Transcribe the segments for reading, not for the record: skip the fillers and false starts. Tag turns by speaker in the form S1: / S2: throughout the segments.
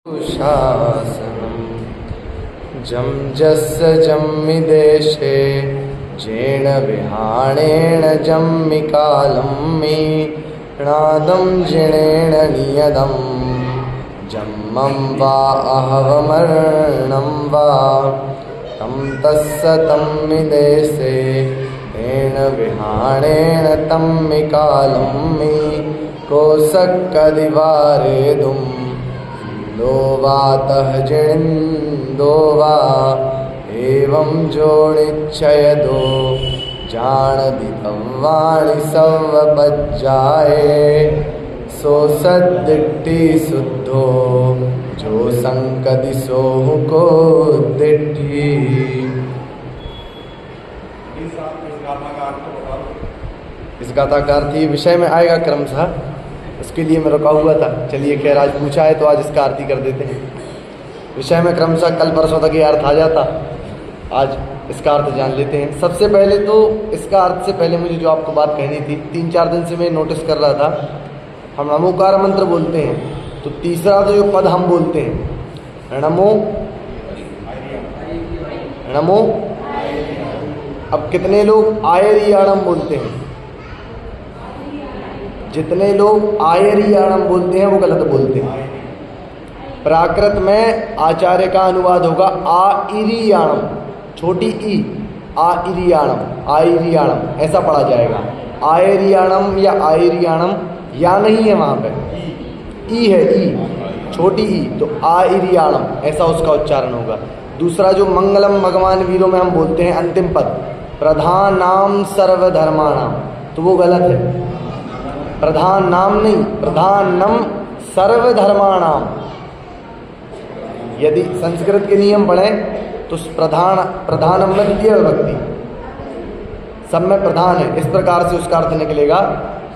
S1: शासनम जम जस्य जम्मिदेशे जेण विहाणेन जम्मिकालम्मि नादं जिणेन नियदं जम्मं वा अहवमर्णं वा तं तस्य तम्मिदेशे तेन विहाणेन तम्मिकालम्मि कोसक्कदिवारेदुम् दो वातः जिणिन्दो वा एवं जोनिच्छयदो जाणदितव्वाणि सवपज्जाये सो सद्दिट्टि शुद्धो जो संकदि सोहु को दिट्टि। इस गाथा का अर्थ ही विषय में आएगा क्रमशः, उसके लिए मैं रुका हुआ था। चलिए खैर आज पूछा है तो आज इसका अर्थ ही कर देते हैं। विषय में क्रमशः कल परसों तक ये अर्थ आ जाता, आज इसका अर्थ जान लेते हैं। सबसे पहले तो इसका अर्थ से पहले मुझे जो आपको बात कहनी थी, 3-4 दिन से मैं नोटिस कर रहा था, हम नमोकार मंत्र बोलते हैं तो तीसरा तो जो पद हम बोलते हैं नमो नमो, अब कितने लोग आयरियाणम बोलते हैं? जितने लोग आयरियाणम बोलते हैं वो गलत बोलते हैं। प्राकृत में आचार्य का अनुवाद होगा आइरियाणम, छोटी ई, आइरियाणम, आइरियाणम ऐसा पढ़ा जाएगा। आयरियाणम या आइरियाणम या नहीं है, वहाँ पे ई है, ई छोटी ई, तो आइरियाणम ऐसा उसका उच्चारण होगा। दूसरा जो मंगलम भगवान वीरों में हम बोलते हैं अंतिम पद प्रधान नाम सर्वधर्माणाम, तो वो गलत है। प्रधान नाम नहीं, प्रधानम सर्वधर्माणाम। यदि संस्कृत के नियम पढ़ें तो प्रधानम में द्वितीय विभक्ति, सब में प्रधान है, इस प्रकार से उसका अर्थ निकलेगा।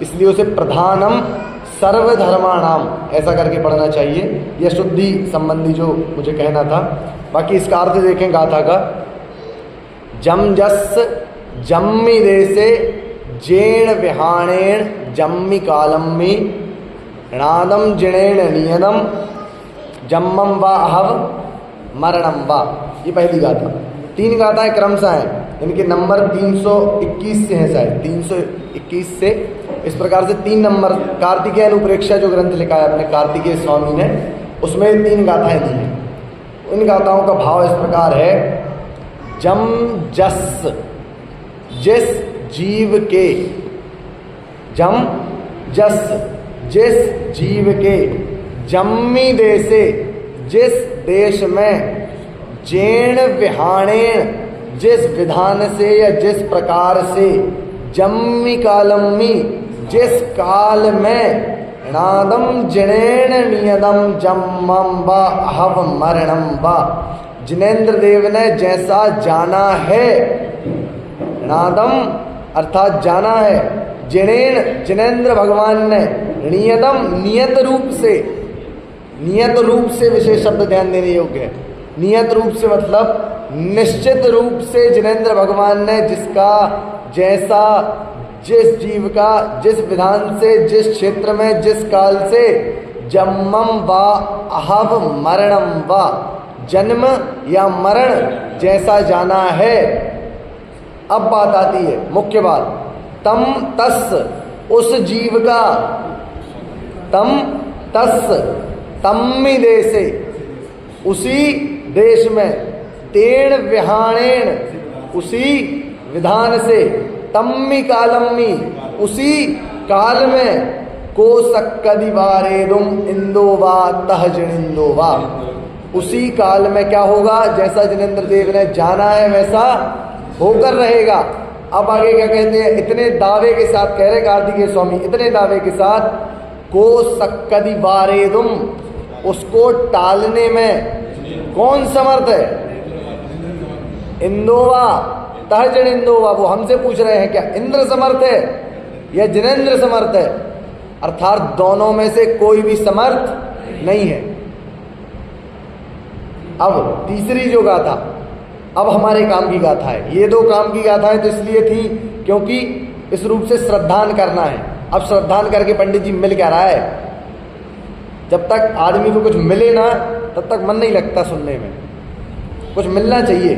S1: इसलिए उसे प्रधानम सर्वधर्माणाम ऐसा करके पढ़ना चाहिए। यह शुद्धि संबंधी जो मुझे कहना था। बाकी इसका अर्थ देखें गाथा का, जम जस जम्मी देशे जेण विहाणेण जम्मी कालम्मि णादम जिणेन नियदम जम्मम वा अहव मरणम वा। ये पहली गाथा। 3 गाथाएं क्रमशः हैं, इनके नंबर 321 से हैं, शायद 321 से। इस प्रकार से 3 नंबर कार्तिकेय अनुप्रेक्षा जो ग्रंथ लिखा है अपने कार्तिकेय स्वामी ने, उसमें 3 गाथाएं दी हैं। इन गाथाओं का भाव इस प्रकार है, जम जस जिस जीव के, जम जस जिस जीव के, जम्मी देशे जिस देश में, जेण विहाणेण जिस विधान से या जिस प्रकार से, जम्मी कालम्मी जिस काल में, नादम जिणेन नियदम जम्मम वा अहव मरणम वा। जिनेन्द्र देव ने जैसा जाना है, नादम अर्थात जाना है, जिणेन जिनेन्द्र भगवान ने, नियतम नियत रूप से, नियत रूप से विशेष शब्द ध्यान देने योग्य है। नियत रूप से मतलब निश्चित रूप से जिनेन्द्र भगवान ने जिसका, जैसा, जिस जीव का, जिस विधान से, जिस क्षेत्र में, जिस काल से, जन्मम वा अहव मरणम वा, जन्म या मरण जैसा जाना है। अब बात आती है मुख्य बात, तम तस् उस जीव का, तम तस् तम्मि देशे उसी देश में, तेण विहाणेण उसी विधान से, तम्मि कालम्मि उसी काल में, कोसक्कदिवारेदुम इंदो वा तह जिणिन्दो वा। उसी काल में क्या होगा, जैसा जिनेन्द्र देव ने जाना है वैसा होकर रहेगा। अब आगे क्या कहते हैं, इतने दावे के साथ कह रहे कार्तिकेय स्वामी, इतने दावे के साथ, कोसक्कदिवारेदुम उसको टालने में कौन समर्थ है? इंदोवा तह जिणिन्दोवा। वो हमसे पूछ रहे हैं क्या इंद्र समर्थ है या जिनेन्द्र समर्थ है? अर्थात दोनों में से कोई भी समर्थ नहीं है। अब तीसरी जो गाथा, अब हमारे काम की गाथा है। ये 2 काम की गाथाएं तो इसलिए थी क्योंकि इस रूप से श्रद्धान करना है। अब श्रद्धान करके पंडित जी मिल क्या रहा है, जब तक आदमी को कुछ मिले ना तब तक मन नहीं लगता सुनने में। कुछ मिलना चाहिए।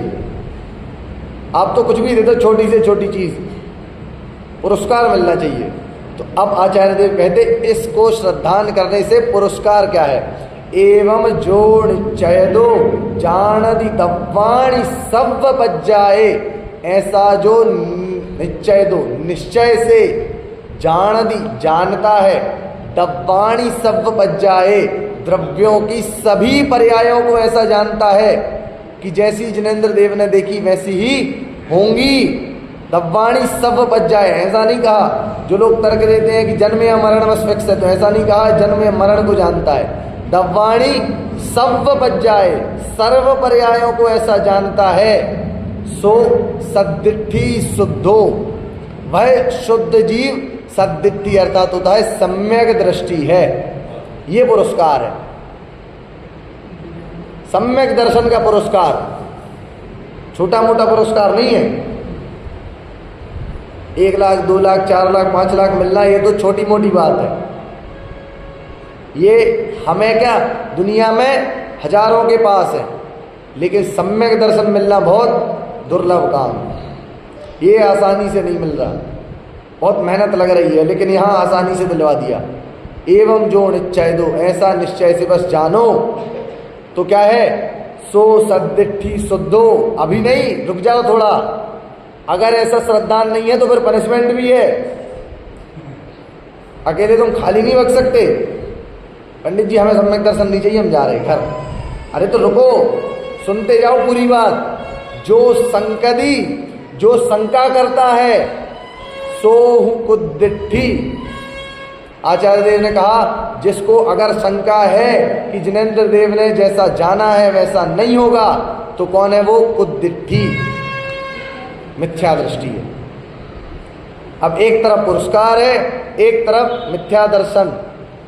S1: आप तो कुछ भी दे दो, छोटी से छोटी चीज़, पुरस्कार मिलना चाहिए। तो अब आचार्य देव कहते इसको श्रद्धान करने से पुरस्कार क्या है? एवं जो निश्चयदो जानदि तब्वाणि सव्व पज्जाए। ऐसा जो निश्चय दो, निश्चय से, जानदि जानता है, दब्बाणी सव्व पज्जाए द्रव्यों की सभी पर्यायों को ऐसा जानता है कि जैसी जिनेंद्र देव ने देखी वैसी ही होंगी। दब्बाणी सव्व पज्जाए, ऐसा नहीं कहा जो लोग तर्क देते हैं कि जन्म या मरण बस फिक्स है, तो ऐसा नहीं कहा जन्म या मरण को जानता है। दब्बाणी सव्व पज्जाए, सर्व पर्यायों को ऐसा जानता है। सो सद्दिट्ठी शुद्धो, वह शुद्ध जीव सद्दिट्ठी अर्थात होता है सम्यक दृष्टि है। ये पुरस्कार है, सम्यक दर्शन का पुरस्कार, छोटा मोटा पुरस्कार नहीं है। 1 लाख 2 लाख 4 लाख 5 लाख मिलना ये तो छोटी मोटी बात है। ये हमें क्या, दुनिया में हजारों के पास है, लेकिन सम्यक दर्शन मिलना बहुत दुर्लभ काम है। ये आसानी से नहीं मिल रहा, बहुत मेहनत लग रही है, लेकिन यहाँ आसानी से दिलवा दिया। एवं जो निश्चय दो, ऐसा निश्चय से बस जानो तो क्या है? सो सद्दिट्ठी शुद्धो। अभी नहीं, रुक जाओ थोड़ा। अगर ऐसा श्रद्धान नहीं है तो फिर पनिशमेंट भी है। अकेले तुम खाली नहीं बच सकते। पंडित जी हमें सम्यक दर्शन नहीं चाहिए, हम जा रहे घर। अरे तो रुको, सुनते जाओ पूरी बात। जो संकदी, जो शंका करता है, सोहु कुद्दिट्ठी। आचार्य देव ने कहा जिसको अगर शंका है कि जिनेंद्र देव ने जैसा जाना है वैसा नहीं होगा, तो कौन है वो? कुद्दिट्ठी, मिथ्या दृष्टि है। अब एक तरफ पुरस्कार है, एक तरफ मिथ्या दर्शन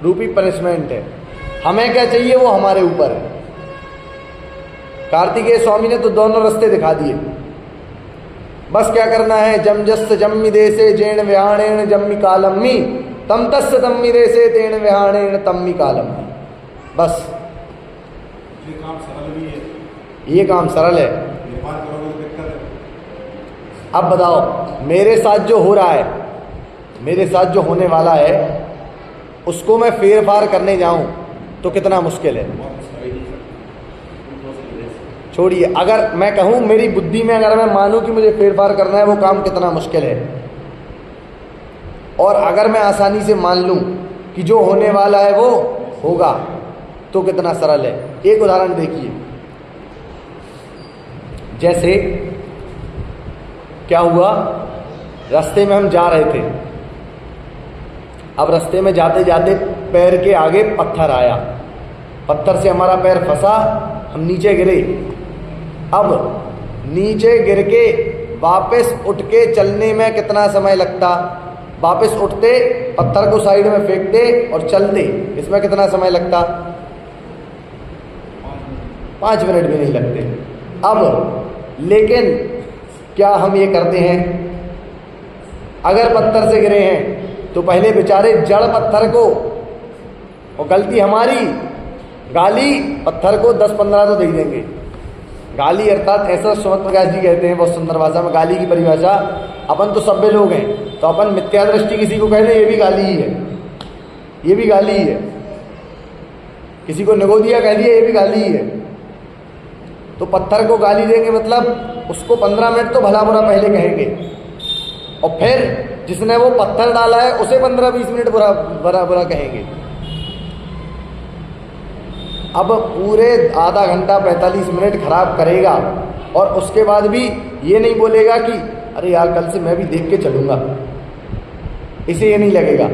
S1: रूपी पनिशमेंट है। हमें क्या चाहिए वो हमारे ऊपर है। कार्तिकेय स्वामी ने तो दोनों रास्ते दिखा दिए। बस क्या करना है? जम जस्य जम्मि देशे जेण व्याणेण जम्मि कालम्मि तम तस्य तम्मि देशे तेण व्याणेण तम्मि कालम्मि। बस
S2: ये काम सरल भी है,
S1: ये काम सरल है।
S2: निर्माण करोगे तो दिक्कत है।
S1: अब बताओ, मेरे साथ जो हो रहा है, मेरे साथ जो होने वाला है, उसको मैं फेर फार करने जाऊं तो कितना मुश्किल है। छोड़िए, अगर मैं कहूं मेरी बुद्धि में, अगर मैं मानूं कि मुझे फेर फार करना है, वो काम कितना मुश्किल है। और अगर मैं आसानी से मान लूं कि जो होने वाला है वो होगा, तो कितना सरल है। एक उदाहरण देखिए, जैसे क्या हुआ, रास्ते में हम जा रहे थे। अब रास्ते में जाते जाते पैर के आगे पत्थर आया, पत्थर से हमारा पैर फंसा, हम नीचे गिरे। अब नीचे गिर के वापस उठ के चलने में कितना समय लगता? वापस उठते, पत्थर को साइड में फेंकते और चलते, इसमें कितना समय लगता? 5 मिनट भी नहीं लगते। अब लेकिन क्या हम ये करते हैं? अगर पत्थर से गिरे हैं तो पहले बेचारे जड़ पत्थर को, और गलती हमारी, गाली पत्थर को 10-15 तो दे देंगे। गाली अर्थात ऐसा सुमत प्रकाश जी कहते हैं बहुत सुंदर भाषा में, गाली की परिभाषा, अपन तो सभ्य लोग हैं, तो अपन मिथ्या दृष्टि किसी को कह दें ये भी गाली ही है, ये भी गाली ही है। किसी को निगोदिया कह दिया ये भी गाली ही है। तो पत्थर को गाली देंगे मतलब उसको 15 मिनट तो भला बुरा पहले कहेंगे, और फिर जिसने वो पत्थर डाला है उसे 15-20 मिनट बुरा बुरा कहेंगे। अब पूरे आधा घंटा 45 मिनट खराब करेगा, और उसके बाद भी ये नहीं बोलेगा कि अरे यार कल से मैं भी देख के चलूँगा, इसे ये नहीं लगेगा।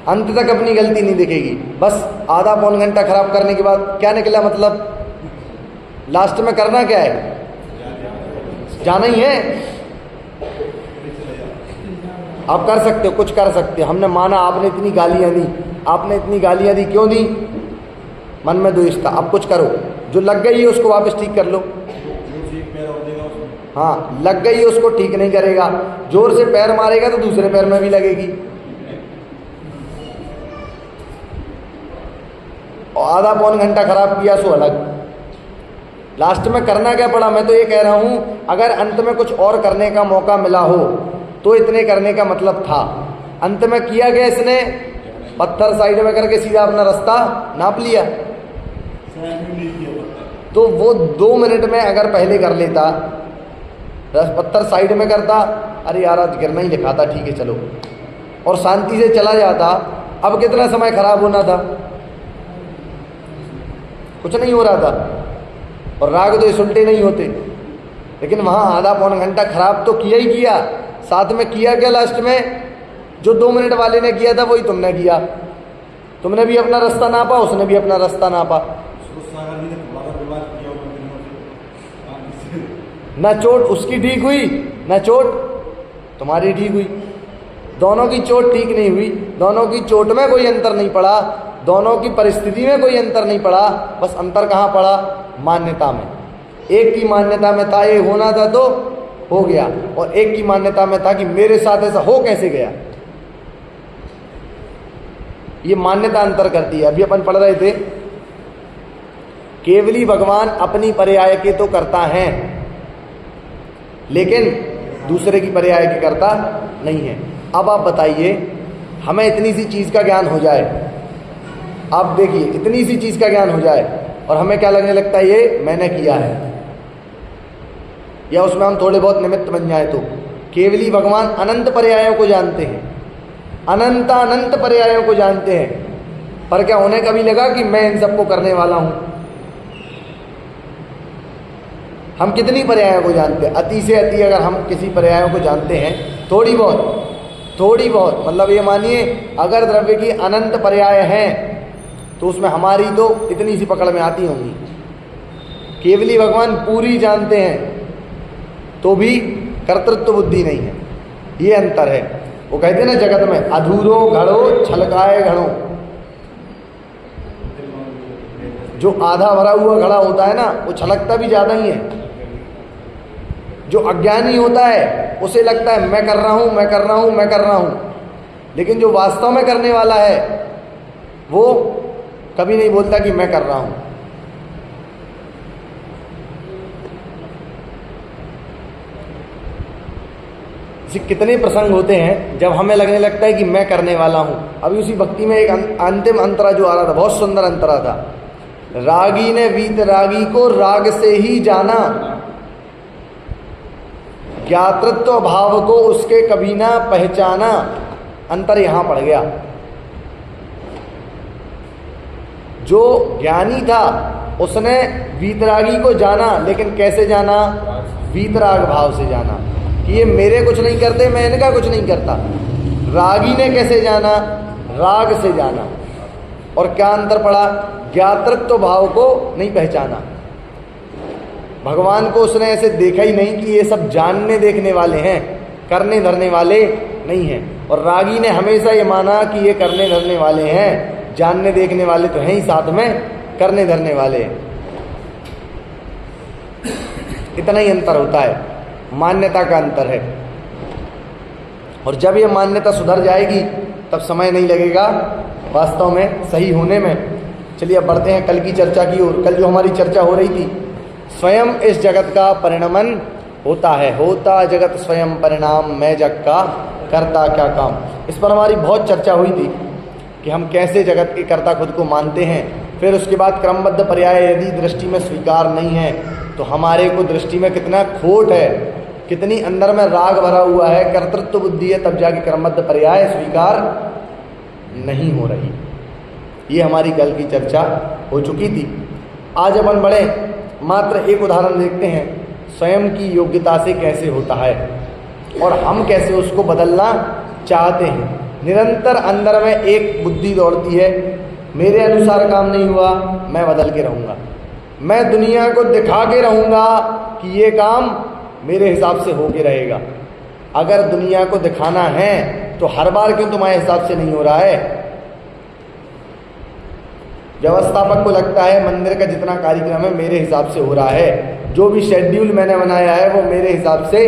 S1: अंत तक अपनी गलती नहीं दिखेगी। बस आधा पौन घंटा खराब करने के बाद क्या निकला? मतलब लास्ट में करना क्या है? जाना ही है। आप कर सकते हो, कुछ कर सकते हो। हमने माना आपने इतनी गालियाँ दी, आपने इतनी गालियाँ दी, क्यों दी? मन में द्वेष था। अब कुछ करो, जो लग गई है उसको वापस ठीक कर लो। हाँ, लग गई है उसको ठीक नहीं करेगा, जोर से पैर मारेगा तो दूसरे पैर में भी लगेगी। और आधा पौन घंटा खराब किया सो अलग। लास्ट में करना क्या पड़ा? मैं तो ये कह रहा हूँ अगर अंत में कुछ और करने का मौका मिला हो तो इतने करने का मतलब था। अंत में किया गया इसने, पत्थर साइड में करके सीधा अपना रास्ता नाप लिया। तो वो 2 मिनट में अगर पहले कर लेता, पत्थर साइड में करता, अरे यार आज गिरना ही लिखा था, ठीक है चलो, और शांति से चला जाता, अब कितना समय खराब होना था? कुछ नहीं हो रहा था। और राग तो इस उल्टे नहीं होते, लेकिन वहाँ आधा पौन घंटा खराब तो किया ही किया। साथ में किया क्या लास्ट में? जो 2 मिनट वाले ने किया था वही तुमने किया। तुमने भी अपना रास्ता नापा, उसने भी अपना रास्ता नापा। ना चोट उसकी ठीक हुई, ना चोट तुम्हारी ठीक हुई। दोनों की चोट ठीक नहीं हुई, दोनों की चोट में कोई अंतर नहीं पड़ा, दोनों की परिस्थिति में कोई अंतर नहीं पड़ा। बस अंतर कहाँ पड़ा? मान्यता में। एक की मान्यता में था ये होना था तो हो गया, और एक की मान्यता में था कि मेरे साथ ऐसा हो कैसे गया। ये मान्यता अंतर करती है। अभी अपन पढ़ रहे थे, केवली भगवान अपनी पर्याय के तो करता है, लेकिन दूसरे की पर्याय के करता नहीं है। अब आप बताइए, हमें इतनी सी चीज का ज्ञान हो जाए, आप देखिए इतनी सी चीज का ज्ञान हो जाए और हमें क्या लगने लगता है? ये मैंने किया है, या उसमें हम थोड़े बहुत निमित्त बन जाए। तो केवली भगवान अनंत पर्यायों को जानते हैं, अनंत पर्यायों को जानते हैं, पर क्या उन्हें कभी लगा कि मैं इन सबको करने वाला हूं? हम कितनी पर्यायों को जानते हैं? अति से अति अगर हम किसी पर्यायों को जानते हैं, थोड़ी बहुत, मतलब ये मानिए अगर द्रव्य की अनंत पर्याय हैं तो उसमें हमारी तो इतनी सी पकड़ में आती होंगी। केवली भगवान पूरी जानते हैं तो भी कर्तृत्व बुद्धि नहीं है, ये अंतर है। वो कहते हैं ना जगत में अधूरो घड़ो छलकाए घड़ो। जो आधा भरा हुआ घड़ा होता है ना, वो छलकता भी ज्यादा ही है। जो अज्ञानी होता है उसे लगता है मैं कर रहा हूं, मैं कर रहा हूं, मैं कर रहा हूं, लेकिन जो वास्तव में करने वाला है वो कभी नहीं बोलता कि मैं कर रहा हूं। कितने प्रसंग होते हैं जब हमें लगने लगता है कि मैं करने वाला हूं। अभी उसी भक्ति में एक अंतिम अंतरा जो आ रहा था, बहुत सुंदर अंतरा था। रागी ने वीत रागी को राग से ही जाना, ज्ञातृत्व भाव को उसके कभी ना पहचाना। अंतर यहां पड़ गया। जो ज्ञानी था उसने वीतरागी को जाना, लेकिन कैसे जाना? वीतराग भाव से जाना कि ये मेरे कुछ नहीं करते, मैं इनका कुछ नहीं करता। रागी ने कैसे जाना? राग से जाना। और क्या अंतर पड़ा? ज्ञातृत्व भाव को नहीं पहचाना। भगवान को उसने ऐसे देखा ही नहीं कि ये सब जानने देखने वाले हैं, करने धरने वाले नहीं हैं। और रागी ने हमेशा ये माना कि ये करने धरने वाले हैं, जानने देखने वाले तो हैं ही, साथ में करने धरने वाले हैं। इतना ही अंतर होता है, मान्यता का अंतर है। और जब ये मान्यता सुधर जाएगी तब समय नहीं लगेगा वास्तव में सही होने में। चलिए अब बढ़ते हैं कल की चर्चा की ओर। कल जो हमारी चर्चा हो रही थी, स्वयं इस जगत का परिणमन होता है, होता जगत स्वयं परिणाम, मैं जग का करता क्या काम। इस पर हमारी बहुत चर्चा हुई थी कि हम कैसे जगत के कर्ता खुद को मानते हैं। फिर उसके बाद क्रमबद्ध पर्याय यदि दृष्टि में स्वीकार नहीं है तो हमारे को दृष्टि में कितना खोट है, कितनी अंदर में राग भरा हुआ है, कर्तृत्व बुद्धि है, तब जाके क्रमबद्ध पर्याय स्वीकार नहीं हो रही। ये हमारी कल की चर्चा हो चुकी थी। आज अपन बढ़े, मात्र एक उदाहरण देखते हैं स्वयं की योग्यता से कैसे होता है और हम कैसे उसको बदलना चाहते हैं। निरंतर अंदर में एक बुद्धि दौड़ती है, मेरे अनुसार काम नहीं हुआ मैं बदल के रहूँगा, मैं दुनिया को दिखा के रहूँगा कि ये काम मेरे हिसाब से होके रहेगा। अगर दुनिया को दिखाना है तो हर बार क्यों तुम्हारे हिसाब से नहीं हो रहा है? व्यवस्थापक को लगता है मंदिर का जितना कार्यक्रम है मेरे हिसाब से हो रहा है, जो भी शेड्यूल मैंने बनाया है वो मेरे हिसाब से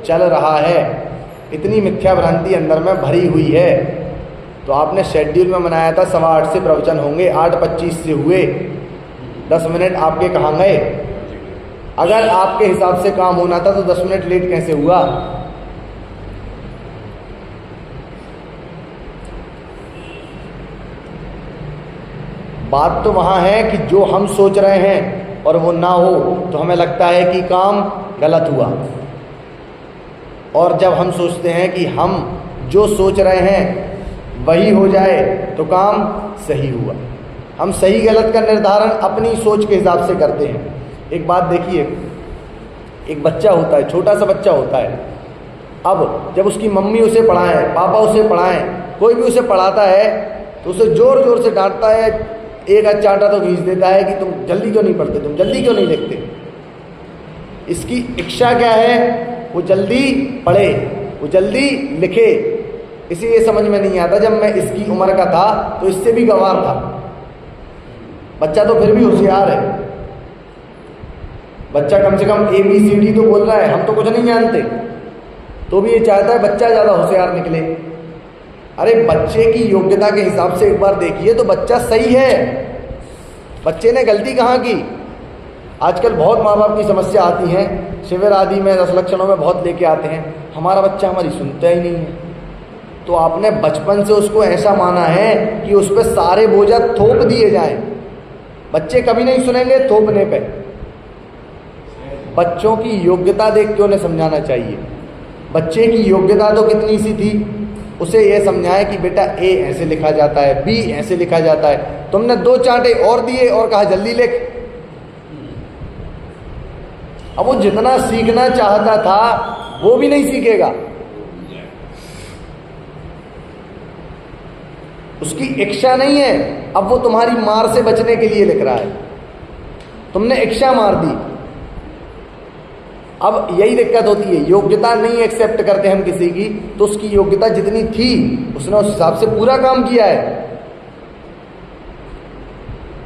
S1: चल रहा है। इतनी मिथ्या भ्रांति अंदर में भरी हुई है। तो आपने शेड्यूल में बनाया था 8:15 से प्रवचन होंगे, 8:25 से हुए, 10 मिनट आपके कहाँ गए? अगर आपके हिसाब से काम होना था तो 10 मिनट लेट कैसे हुआ? बात तो वहाँ है कि जो हम सोच रहे हैं और वो ना हो तो हमें लगता है कि काम गलत हुआ, और जब हम सोचते हैं कि हम जो सोच रहे हैं वही हो जाए तो काम सही हुआ। हम सही गलत का निर्धारण अपनी सोच के हिसाब से करते हैं। एक बात देखिए, एक बच्चा होता है, छोटा सा बच्चा होता है, अब जब उसकी मम्मी उसे पढ़ाएं, पापा उसे पढ़ाएं, कोई भी उसे पढ़ाता है तो उसे ज़ोर ज़ोर से डांटता है, एक आध चांटा तो खींच देता है कि तुम जल्दी क्यों नहीं पढ़ते, तुम जल्दी क्यों नहीं लिखते। इसकी इच्छा क्या है? वो जल्दी पढ़े, वो जल्दी लिखे। इसे ये समझ में नहीं आता, जब मैं इसकी उम्र का था तो इससे भी गंवार था। बच्चा तो फिर भी होशियार है, बच्चा कम से कम ABCD तो बोल रहा है, हम तो कुछ नहीं जानते, तो भी ये चाहता है बच्चा ज़्यादा होशियार निकले। अरे बच्चे की योग्यता के हिसाब से एक बार देखिए तो बच्चा सही है, बच्चे ने गलती कहाँ की? आजकल बहुत माँ बाप की समस्या आती है, शिविर आदि में 10 लक्षणों में बहुत लेके आते हैं, हमारा बच्चा हमारी सुनता ही नहीं है। तो आपने बचपन से उसको ऐसा माना है कि उस पर सारे बोझा थोप दिए जाएं। बच्चे कभी नहीं सुनेंगे थोपने पे। बच्चों की योग्यता देख के उन्हें समझाना चाहिए। बच्चे की योग्यता तो कितनी सी थी, उसे यह समझाए कि बेटा A ऐसे लिखा जाता है, B ऐसे लिखा जाता है। तुमने 2 चांटे और दिए और कहा जल्दी लिख। अब वो जितना सीखना चाहता था वो भी नहीं सीखेगा। उसकी इच्छा नहीं है, अब वो तुम्हारी मार से बचने के लिए लिख रहा है। तुमने इच्छा मार दी। अब यही दिक्कत होती है, योग्यता नहीं एक्सेप्ट करते हम किसी की, तो उसकी योग्यता जितनी थी उसने उस हिसाब से पूरा काम किया है।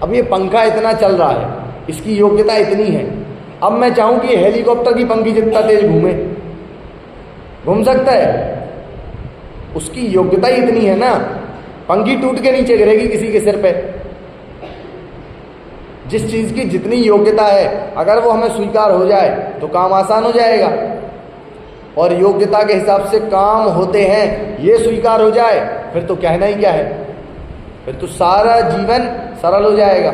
S1: अब ये पंखा इतना चल रहा है, इसकी योग्यता इतनी है, अब मैं चाहूं कि हेलीकॉप्टर की पंखी जितना तेज घूमे, घूम सकता है? उसकी योग्यता ही इतनी है ना, पंखी टूट के नीचे गिरेगी किसी के सिर पे। जिस चीज की जितनी योग्यता है अगर वो हमें स्वीकार हो जाए तो काम आसान हो जाएगा, और योग्यता के हिसाब से काम होते हैं ये स्वीकार हो जाए फिर तो कहना ही क्या है, फिर तो सारा जीवन सरल हो जाएगा।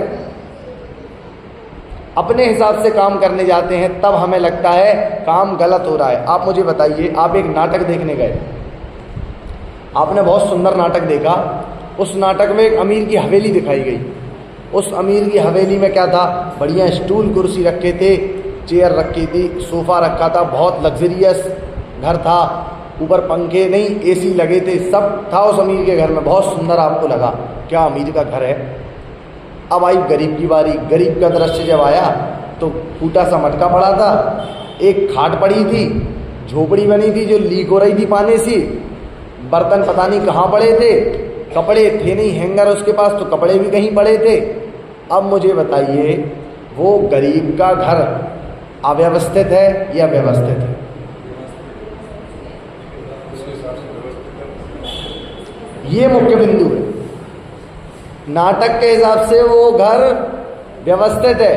S1: अपने हिसाब से काम करने जाते हैं तब हमें लगता है काम गलत हो रहा है। आप मुझे बताइए, आप एक नाटक देखने गए, आपने बहुत सुंदर नाटक देखा, उस नाटक में एक अमीर की हवेली दिखाई गई। उस अमीर की हवेली में क्या था? बढ़िया स्टूल कुर्सी रखे थे, चेयर रखी थी, सोफ़ा रखा था, बहुत लग्जरियस घर था, ऊपर पंखे नहीं AC लगे थे, सब था उस अमीर के घर में, बहुत सुंदर आपको लगा, क्या अमीर का घर है। अब आई गरीब की बारी। गरीब का दृश्य जब आया तो फूटा सा मटका पड़ा था, एक खाट पड़ी थी, झोपड़ी बनी थी जो लीक हो रही थी पानी से, बर्तन पता नहीं कहाँ पड़े थे, कपड़े थे नहीं हैंगर उसके पास तो कपड़े भी कहीं पड़े थे। अब मुझे बताइए, वो गरीब का घर अव्यवस्थित है या व्यवस्थित है? ये मुख्य बिंदु है। नाटक के हिसाब से वो घर व्यवस्थित है,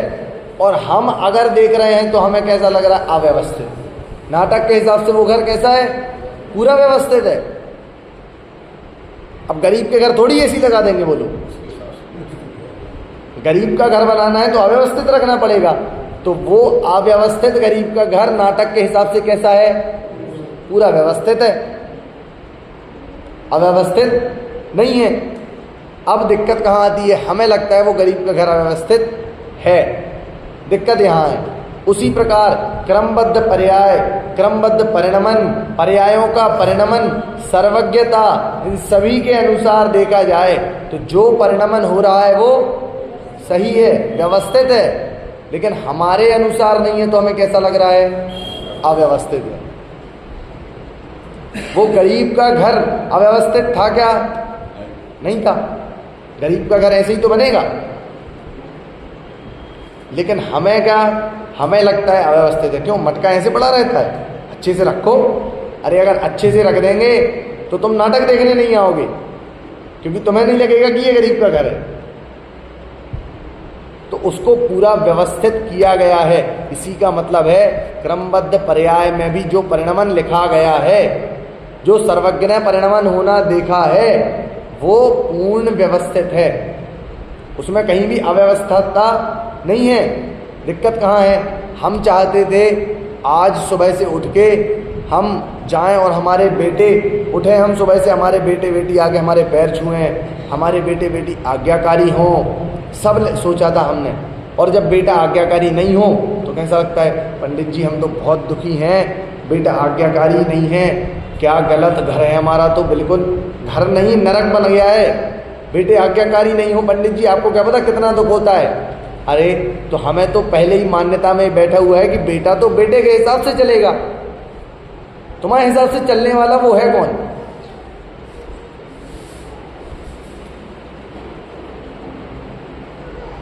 S1: और हम अगर देख रहे हैं तो हमें कैसा लग रहा है? अव्यवस्थित। नाटक के हिसाब से वो घर कैसा है? पूरा व्यवस्थित है। अब गरीब के घर थोड़ी AC लगा देंगे, बोलो। गरीब का घर बनाना है तो अव्यवस्थित रखना पड़ेगा। तो वो अव्यवस्थित गरीब का घर नाटक के हिसाब से कैसा है? पूरा व्यवस्थित है, अव्यवस्थित नहीं है। अब दिक्कत कहाँ आती है? हमें लगता है वो गरीब का घर अव्यवस्थित है, दिक्कत यहाँ है। उसी प्रकार क्रमबद्ध पर्याय, क्रमबद्ध परिणमन, पर्यायों का परिणमन, सर्वज्ञता, इन सभी के अनुसार देखा जाए तो जो परिणमन हो रहा है वो सही है, व्यवस्थित है, लेकिन हमारे अनुसार नहीं है तो हमें कैसा लग रहा है? अव्यवस्थित है। वो गरीब का घर अव्यवस्थित था क्या? नहीं था। गरीब का घर ऐसे ही तो बनेगा, लेकिन हमें क्या, हमें लगता है अव्यवस्थित है। क्यों? मटका ऐसे पड़ा रहता है, अच्छे से रखो। अरे अगर अच्छे से रख देंगे तो तुम नाटक देखने नहीं आओगे। क्योंकि तुम्हें नहीं लगेगा कि ये गरीब का घर है। तो उसको पूरा व्यवस्थित किया गया है। इसी का मतलब है क्रमबद्ध पर्याय में भी जो परिणमन लिखा गया है, जो सर्वज्ञ परिणमन होना देखा है, वो पूर्ण व्यवस्थित है। उसमें कहीं भी अव्यवस्था नहीं है। दिक्कत कहाँ है? हम चाहते थे आज सुबह से उठ के हम जाएं और हमारे बेटे उठे, हम सुबह से हमारे बेटे बेटी आके हमारे पैर छुएं, हमारे बेटे बेटी आज्ञाकारी हों, सब सोचा था हमने। और जब बेटा आज्ञाकारी नहीं हो तो कैसा लगता है? पंडित जी हम तो बहुत दुखी हैं, बेटा आज्ञाकारी नहीं है, क्या गलत घर है हमारा, तो बिल्कुल घर नहीं नरक बन गया है। बेटे आज्ञाकारी नहीं हो, पंडित जी आपको क्या पता कितना दुख होता है। अरे तो हमें तो पहले ही मान्यता में बैठा हुआ है कि बेटा तो बेटे के हिसाब से चलेगा, तुम्हारे हिसाब से चलने वाला वो है कौन?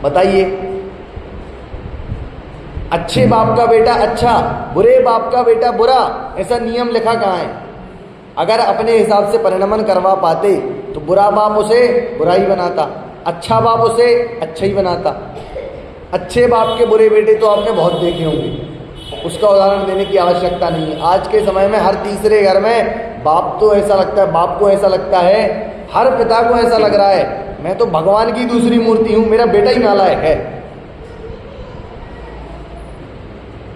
S1: बताइए। अच्छे बाप का बेटा अच्छा, बुरे बाप का बेटा बुरा, ऐसा नियम लिखा कहाँ है? अगर अपने हिसाब से परिणमन करवा पाते तो बुरा बाप उसे बुरा ही बनाता, अच्छा बाप उसे अच्छा ही बनाता। अच्छे बाप के बुरे बेटे तो आपने बहुत देखे होंगे, उसका उदाहरण देने की आवश्यकता नहीं है। आज के समय में हर तीसरे घर में बाप तो ऐसा लगता है, बाप को ऐसा लगता है, हर पिता को ऐसा लग रहा है मैं तो भगवान की दूसरी मूर्ति हूं, मेरा बेटा ही नालायक है।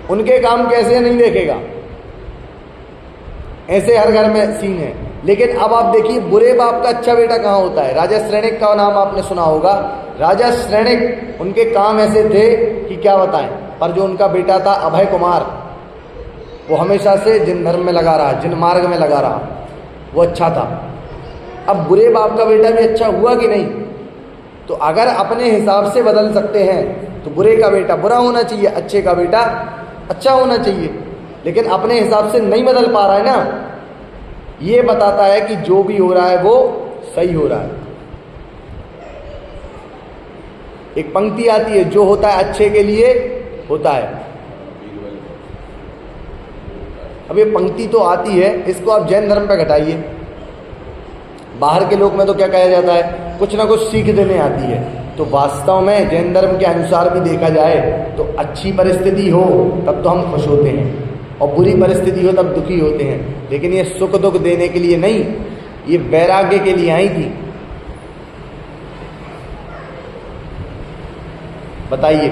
S1: उनके काम कैसे नहीं देखेगा, ऐसे हर घर में सीन है। लेकिन अब आप देखिए बुरे बाप का अच्छा बेटा कहाँ होता है? राजा श्रेणिक का नाम आपने सुना होगा। राजा श्रेणिक, उनके काम ऐसे थे कि क्या बताएं, पर जो उनका बेटा था अभय कुमार, वो हमेशा से जिन धर्म में लगा रहा, जिन मार्ग में लगा रहा, वो अच्छा था। अब बुरे बाप का बेटा भी अच्छा हुआ कि नहीं? तो अगर अपने हिसाब से बदल सकते हैं तो बुरे का बेटा बुरा होना चाहिए, अच्छे का बेटा अच्छा होना चाहिए। लेकिन अपने हिसाब से नहीं बदल पा रहा है ना, ये बताता है कि जो भी हो रहा है वो सही हो रहा है। एक पंक्ति आती है, जो होता है अच्छे के लिए होता है। अब ये पंक्ति तो आती है, इसको आप जैन धर्म पे घटाइए। बाहर के लोग में तो क्या कहा जाता है, कुछ ना कुछ सीख देने आती है। तो वास्तव में जैन धर्म के अनुसार भी देखा जाए तो अच्छी परिस्थिति हो तब तो हम खुश होते हैं, और बुरी परिस्थिति हो तब दुखी होते हैं। लेकिन ये सुख दुख देने के लिए नहीं, ये वैराग्य के लिए आई थी। बताइए,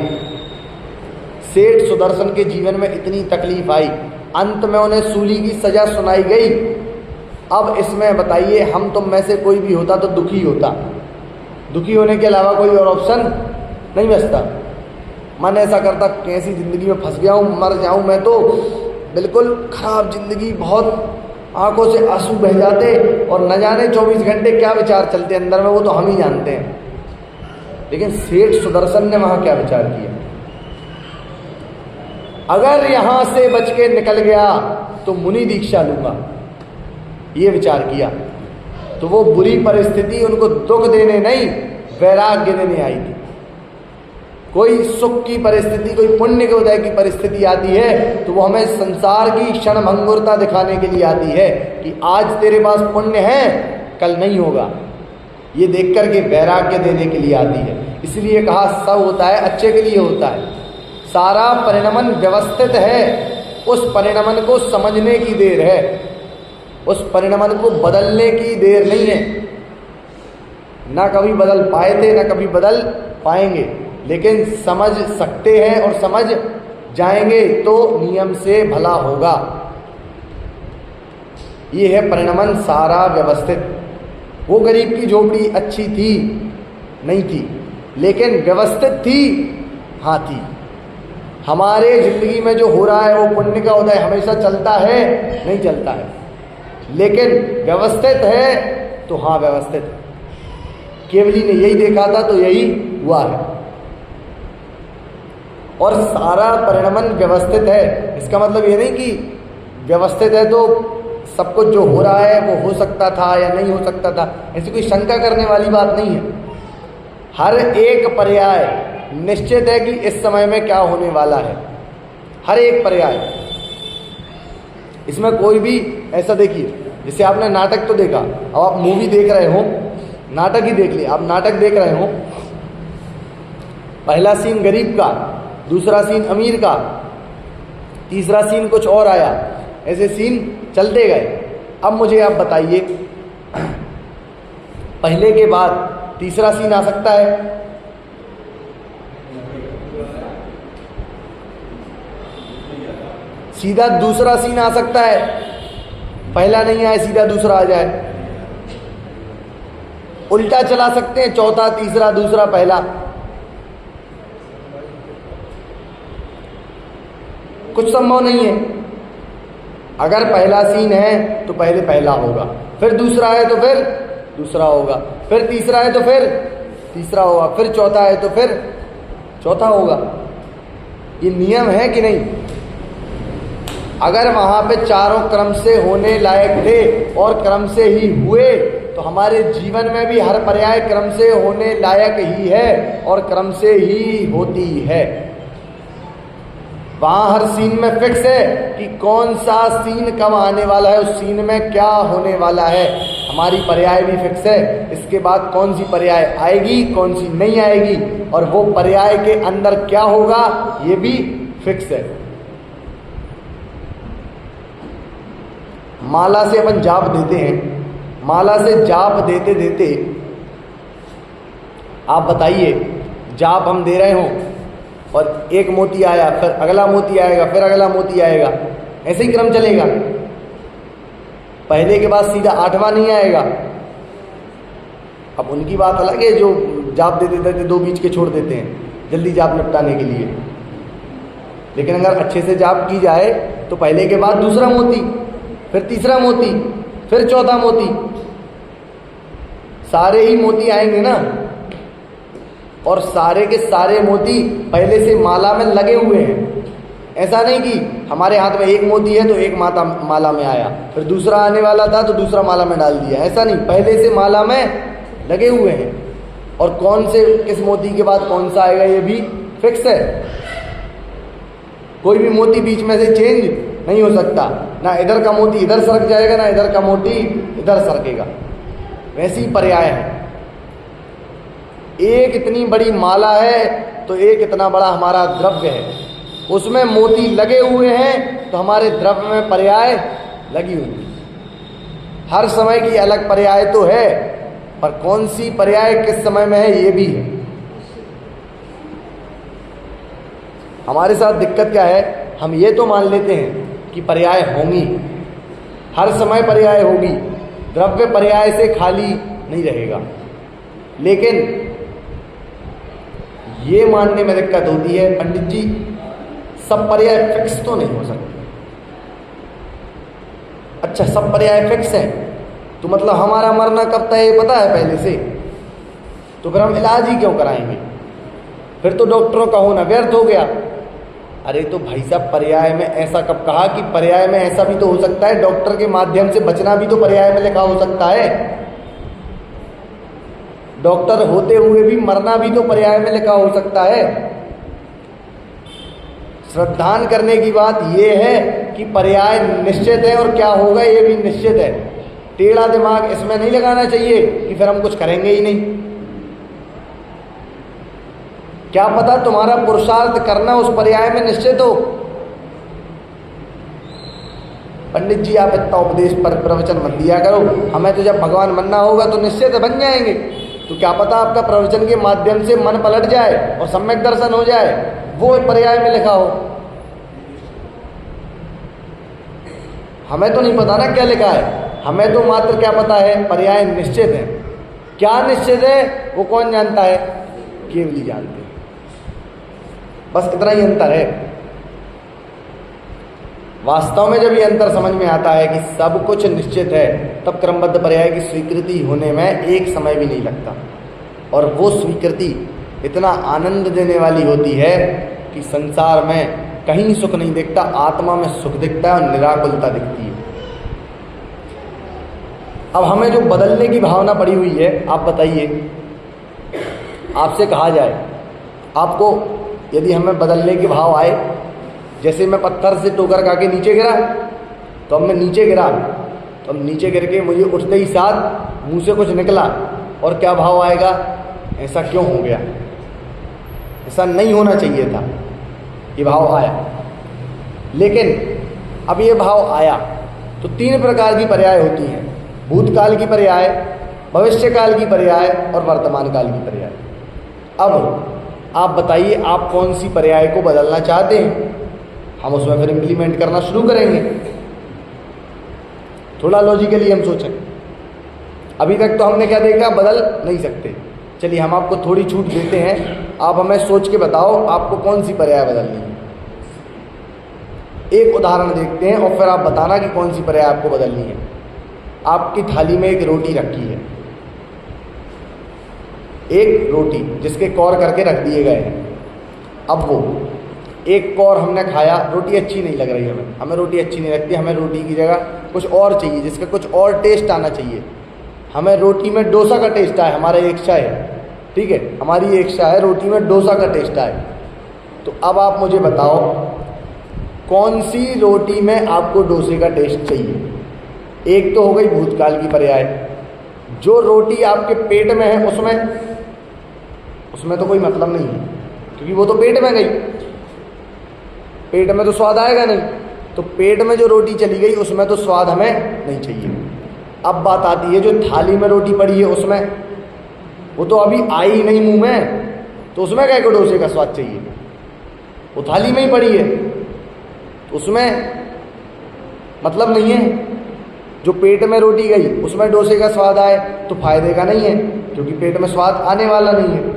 S1: सेठ सुदर्शन के जीवन में इतनी तकलीफ आई, अंत में उन्हें सूली की सजा सुनाई गई। अब इसमें बताइए हम तुम में से कोई भी होता तो दुखी होता, दुखी होने के अलावा कोई और ऑप्शन नहीं बचता। मन ऐसा करता कैसी ज़िंदगी में फंस गया हूँ, मर जाऊँ मैं तो, बिल्कुल खराब ज़िंदगी, बहुत आंखों से आंसू बह जाते और न जाने 24 घंटे क्या विचार चलते अंदर में, वो तो हम ही जानते हैं। लेकिन सेठ सुदर्शन ने वहाँ क्या विचार किया? अगर यहाँ से बच के निकल गया तो मुनि दीक्षा लूँगा, ये विचार किया। तो वो बुरी परिस्थिति उनको दुख देने नहीं, वैराग्य देने आई थी। कोई सुख की परिस्थिति, कोई पुण्य के उदय की परिस्थिति आती है तो वो हमें संसार की क्षणभंगुरता दिखाने के लिए आती है कि आज तेरे पास पुण्य है, कल नहीं होगा, ये देख करके वैराग्य देने के लिए आती है। इसलिए कहा सब होता है अच्छे के लिए होता है। सारा परिणमन व्यवस्थित है, उस परिणमन को समझने की देर है, उस परिणमन को बदलने की देर नहीं है। ना कभी बदल पाए थे, ना कभी बदल पाएंगे, लेकिन समझ सकते हैं और समझ जाएंगे तो नियम से भला होगा। ये है परिणमन सारा व्यवस्थित। वो गरीब की झोपड़ी अच्छी थी नहीं थी, लेकिन व्यवस्थित थी, हाँ थी। हमारे जिंदगी में जो हो रहा है वो पुण्य का उदय हमेशा चलता है नहीं चलता है, लेकिन व्यवस्थित है तो हाँ व्यवस्थित है। केवली ने यही देखा था तो यही हुआ है। और सारा परिणमन व्यवस्थित है, इसका मतलब ये नहीं कि व्यवस्थित है तो सब कुछ जो हो रहा है वो हो सकता था या नहीं हो सकता था, ऐसी कोई शंका करने वाली बात नहीं है। हर एक पर्याय निश्चित है कि इस समय में क्या होने वाला है, हर एक पर्याय। इसमें कोई भी ऐसा, देखिए जैसे आपने नाटक तो देखा, अब आप मूवी देख रहे हो नाटक ही देख लिया, आप नाटक देख रहे हो, पहला सीन गरीब का, दूसरा सीन अमीर का, तीसरा सीन कुछ और आया, ऐसे सीन चलते गए। अब मुझे आप बताइए, पहले के बाद तीसरा सीन आ सकता है? सीधा दूसरा सीन आ सकता है? पहला नहीं आए सीधा दूसरा आ जाए। उल्टा चला सकते हैं, चौथा तीसरा दूसरा पहला। कुछ संभव नहीं है। अगर पहला सीन है तो पहले पहला होगा, फिर दूसरा है तो फिर दूसरा होगा, फिर तीसरा है तो फिर तीसरा होगा, फिर चौथा है तो फिर चौथा होगा। ये नियम है कि नहीं? अगर वहां पे चारों क्रम से होने लायक थे और क्रम से ही हुए, तो हमारे जीवन में भी हर पर्याय क्रम से होने लायक ही है और क्रम से ही होती है। वहां हर सीन में फिक्स है कि कौन सा सीन कब आने वाला है, उस सीन में क्या होने वाला है। हमारी पर्याय भी फिक्स है, इसके बाद कौन सी पर्याय आएगी, कौन सी नहीं आएगी, और वो पर्याय के अंदर क्या होगा ये भी फिक्स है। माला से अपन जाप देते हैं, माला से जाप देते देते आप बताइए, जाप हम दे रहे हों और एक मोती आया, फिर अगला मोती आएगा, फिर अगला मोती आएगा, ऐसे ही क्रम चलेगा। पहले के बाद सीधा आठवां नहीं आएगा। अब उनकी बात अलग है जो जाप देते देते दो बीच के छोड़ देते हैं जल्दी जाप निपटाने के लिए। लेकिन अगर अच्छे से जाप की जाए तो पहले के बाद दूसरा मोती, फिर तीसरा मोती, फिर चौथा मोती, सारे ही मोती आएंगे ना। और सारे के सारे मोती पहले से माला में लगे हुए हैं। ऐसा नहीं कि हमारे हाथ में एक मोती है तो एक माला में आया, फिर दूसरा आने वाला था तो दूसरा माला में डाल दिया, ऐसा नहीं, पहले से माला में लगे हुए हैं। और कौन से किस मोती के बाद कौन सा आएगा ये भी फिक्स है। कोई भी मोती बीच में से चेंज नहीं हो सकता, ना इधर का मोती इधर सरक जाएगा, ना इधर का मोती इधर सरकेगा। वैसी पर्याय है। एक इतनी बड़ी माला है तो एक इतना बड़ा हमारा द्रव्य है, उसमें मोती लगे हुए हैं तो हमारे द्रव्य में पर्याय लगी हुई है। हर समय की अलग पर्याय तो है, पर कौन सी पर्याय किस समय में है ये भी है। हमारे साथ दिक्कत क्या है, हम ये तो मान लेते हैं कि पर्याय होंगी, हर समय पर्याय होगी, द्रव्य पर्याय से खाली नहीं रहेगा। लेकिन ये मानने में दिक्कत होती है पंडित जी, सब पर्याय फिक्स तो नहीं हो सकते। अच्छा, सब पर्याय फिक्स है तो मतलब हमारा मरना कब तय है पता है पहले से, तो फिर हम इलाज ही क्यों कराएंगे? फिर तो डॉक्टरों का होना व्यर्थ हो गया। अरे तो भाई साहब, पर्याय में ऐसा कब कहा कि पर्याय में ऐसा भी तो हो सकता है, डॉक्टर के माध्यम से बचना भी तो पर्याय में लिखा हो सकता है। डॉक्टर होते हुए भी मरना भी तो पर्याय में लिखा हो सकता है। श्रद्धान करने की बात यह है कि पर्याय निश्चित है और क्या होगा ये भी निश्चित है। टेढ़ा दिमाग इसमें नहीं लगाना चाहिए कि फिर हम कुछ करेंगे ही नहीं। क्या पता तुम्हारा पुरुषार्थ करना उस पर्याय में निश्चित हो। पंडित जी आप इतना उपदेश पर प्रवचन मत दिया करो, हमें तो जब भगवान बनना होगा तो निश्चित बन जाएंगे। तो क्या पता आपका प्रवचन के माध्यम से मन पलट जाए और सम्यक दर्शन हो जाए, वो पर्याय में लिखा हो। हमें तो नहीं पता ना क्या लिखा है, हमें तो मात्र क्या पता है, पर्याय निश्चित है। क्या निश्चित है वो कौन जानता है? केवल ही जानते हैं। बस इतना ही अंतर है। वास्तव में जब ये अंतर समझ में आता है कि सब कुछ निश्चित है, तब क्रमबद्ध पर्याय की स्वीकृति होने में एक समय भी नहीं लगता। और वो स्वीकृति इतना आनंद देने वाली होती है कि संसार में कहीं सुख नहीं दिखता, आत्मा में सुख दिखता है और निराकुलता दिखती है। अब हमें जो बदलने की भावना पड़ी हुई है, आप बताइए, आपसे कहा जाए आपको यदि हमें बदलने के भाव आए, जैसे मैं पत्थर से ठोकर खा के नीचे गिरा, तो अब मैं नीचे गिरा, तो अब नीचे गिर के मुझे उठते ही साथ मुंह से कुछ निकला, और क्या भाव आएगा, ऐसा क्यों हो गया, ऐसा नहीं होना चाहिए था, ये भाव आया। लेकिन अब ये भाव आया तो 3 प्रकार की पर्याय होती हैं, भूतकाल की पर्याय, भविष्यकाल की पर्याय और वर्तमान काल की पर्याय। अब आप बताइए आप कौन सी पर्याय को बदलना चाहते हैं, हम उसमें फिर इम्प्लीमेंट करना शुरू करेंगे। थोड़ा लॉजिकली हम सोचें। अभी तक तो हमने क्या देखा, बदल नहीं सकते। चलिए हम आपको थोड़ी छूट देते हैं, आप हमें सोच के बताओ आपको कौन सी पर्याय बदलनी है। एक उदाहरण देखते हैं और फिर आप बताना कि कौन सी पर्याय आपको बदलनी है। आपकी थाली में एक रोटी रखी है, एक रोटी जिसके कौर करके रख दिए गए हैं। अब वो एक कौर हमने खाया, रोटी अच्छी नहीं लग रही हमें रोटी अच्छी नहीं लगती, हमें रोटी की जगह कुछ और चाहिए, जिसका कुछ और टेस्ट आना चाहिए। हमें रोटी में डोसा का टेस्ट आए, हमारा इच्छा है, ठीक है, हमारी इच्छा है रोटी में डोसा का टेस्ट आए। तो अब आप मुझे बताओ कौन सी रोटी में आपको डोसे का टेस्ट चाहिए। एक तो हो गई भूतकाल की पर्याय, जो रोटी आपके पेट में है उसमें तो कोई मतलब नहीं है, क्योंकि वो तो पेट में गई, पेट में तो स्वाद आएगा नहीं, तो पेट में जो रोटी चली गई उसमें तो स्वाद हमें नहीं चाहिए। अब बात आती है जो थाली में रोटी पड़ी है उसमें, वो तो अभी आई ही नहीं मुंह में, तो उसमें क्या को डोसे का स्वाद चाहिए, वो थाली में ही पड़ी है, तो उसमें मतलब नहीं है। जो पेट में रोटी गई उसमें डोसे का स्वाद आए तो फायदे का नहीं है, क्योंकि पेट में स्वाद आने वाला नहीं है।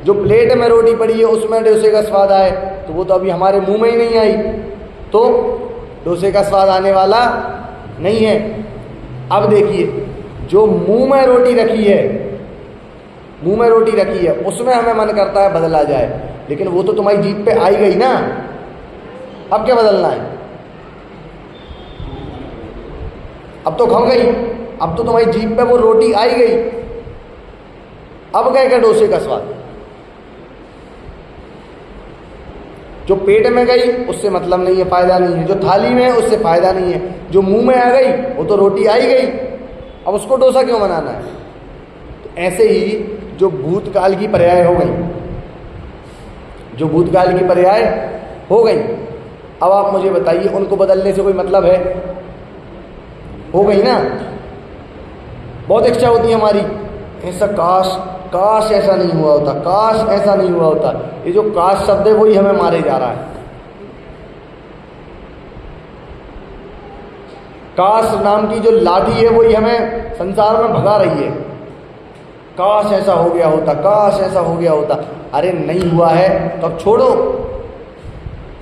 S1: जो प्लेट में रोटी पड़ी है उसमें डोसे का स्वाद आए तो वो तो अभी हमारे मुंह में ही नहीं आई, तो डोसे का स्वाद आने वाला नहीं है। अब देखिए जो मुंह में रोटी रखी है उसमें हमें मन करता है बदला जाए, लेकिन वो तो तुम्हारी जीभ पे आई गई ना, अब क्या बदलना है, अब तो खम गई, अब तो तुम्हारी जीभ पे वो रोटी आई गई, अब क्या डोसे का स्वाद। जो पेट में गई उससे मतलब नहीं है, फायदा नहीं है, जो थाली में है उससे फायदा नहीं है, जो मुंह में आ गई वो तो रोटी आई गई, अब उसको डोसा क्यों बनाना है। तो ऐसे ही जो भूतकाल की पर्याय हो गई, अब आप मुझे बताइए उनको बदलने से कोई मतलब है, हो गई ना। बहुत इच्छा होती है हमारी, ऐसा काश ऐसा नहीं हुआ होता, काश ऐसा नहीं हुआ होता। ये जो काश शब्द है वही हमें मारे जा रहा है। काश नाम की जो लाठी है वही हमें संसार में भगा रही है। काश ऐसा हो गया होता, काश ऐसा हो गया होता। अरे नहीं हुआ है तो अब छोड़ो।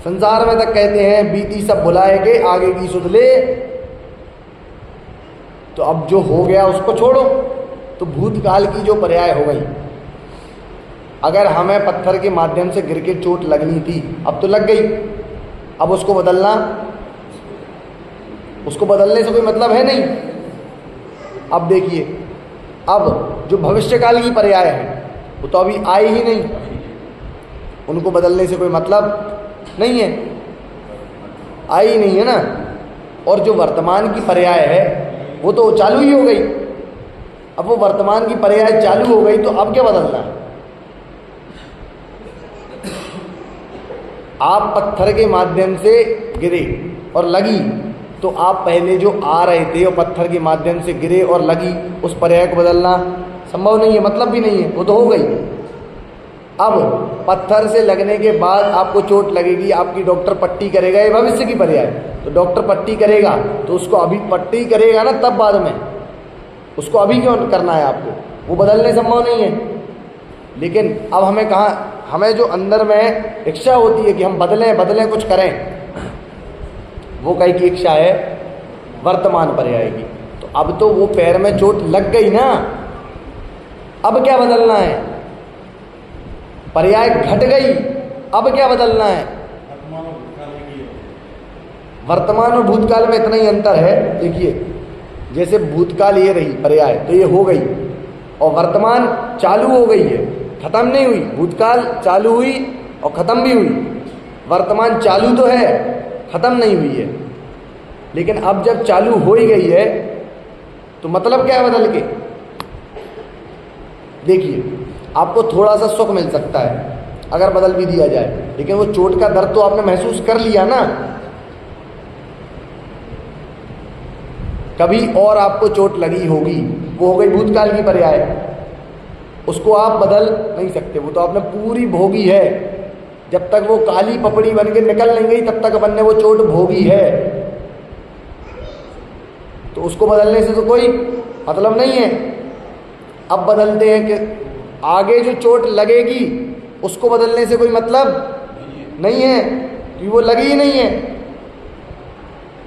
S1: संसार में तक कहते हैं बीती सब भुलाए के आगे की सुध ले, तो अब जो हो गया उसको छोड़ो। तो भूतकाल की जो पर्याय हो गई, अगर हमें पत्थर के माध्यम से गिर के चोट लगनी थी, अब तो लग गई, अब उसको बदलने से कोई मतलब है नहीं। अब देखिए, अब जो भविष्यकाल की पर्याय है वो तो अभी आई ही नहीं, उनको बदलने से कोई मतलब नहीं है, आई ही नहीं है ना। और जो वर्तमान की पर्याय है वो तो चालू ही हो गई। अब वो वर्तमान की पर्याय चालू हो गई तो अब क्या बदलना है। आप पत्थर के माध्यम से गिरे और लगी, तो आप पहले जो आ रहे थे और पत्थर के माध्यम से गिरे और लगी, उस पर्याय को बदलना संभव नहीं है, मतलब भी नहीं है, वो तो हो गई। अब पत्थर से लगने के बाद आपको चोट लगेगी, आपकी डॉक्टर पट्टी करेगा, ये भविष्य की पर्याय। तो डॉक्टर पट्टी करेगा तो उसको अभी पट्टी करेगा ना, तब बाद में, उसको अभी क्यों करना है आपको, वो बदलने संभव नहीं है। लेकिन अब हमें हमें जो अंदर में इच्छा होती है कि हम बदलें कुछ करें, वो कई की इच्छा है वर्तमान पर्याय की। तो अब तो वो पैर में चोट लग गई ना, अब क्या बदलना है, पर्याय घट गई, अब क्या बदलना है। वर्तमान और भूतकाल में इतना ही अंतर है। देखिए, जैसे भूतकाल ये रही पर्याय तो ये हो गई, और वर्तमान चालू हो गई है, खत्म नहीं हुई। भूतकाल चालू हुई और खत्म भी हुई, वर्तमान चालू तो है, खत्म नहीं हुई है। लेकिन अब जब चालू हो ही गई है तो मतलब क्या है बदल के, देखिए, आपको थोड़ा सा सुख मिल सकता है अगर बदल भी दिया जाए, लेकिन वो चोट का दर्द तो आपने महसूस कर लिया ना। कभी और आपको चोट लगी होगी, वो हो गई भूतकाल की पर्याय, उसको आप बदल नहीं सकते, वो तो आपने पूरी भोगी है। जब तक वो काली पपड़ी बन के निकल नहीं गई तब तक अपन ने वो चोट भोगी है, तो उसको बदलने से तो कोई मतलब नहीं है। अब बदलते हैं कि आगे जो चोट लगेगी उसको बदलने से कोई मतलब नहीं है, कि वो लगी ही नहीं है।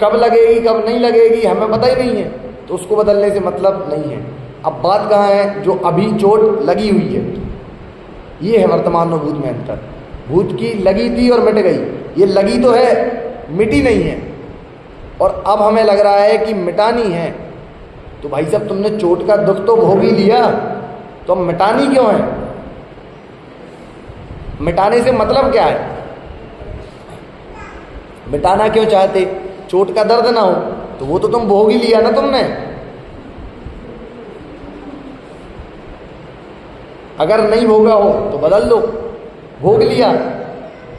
S1: कब लगेगी कब नहीं लगेगी हमें पता ही नहीं है, तो उसको बदलने से मतलब नहीं है। अब बात कहाँ है, जो अभी चोट लगी हुई है, ये है वर्तमान और भूत में अंतर। भूत की लगी थी और मिट गई, ये लगी तो है, मिटी नहीं है, और अब हमें लग रहा है कि मिटानी है। तो भाई साहब, तुमने चोट का दुख तो भोग ही लिया, तो अब मिटानी क्यों है? मिटाने से मतलब क्या है? मिटाना क्यों चाहते? चोट का दर्द ना हो, तो वो तो तुम भोग ही लिया ना तुमने। अगर नहीं भोगा हो तो बदल दो, भोग लिया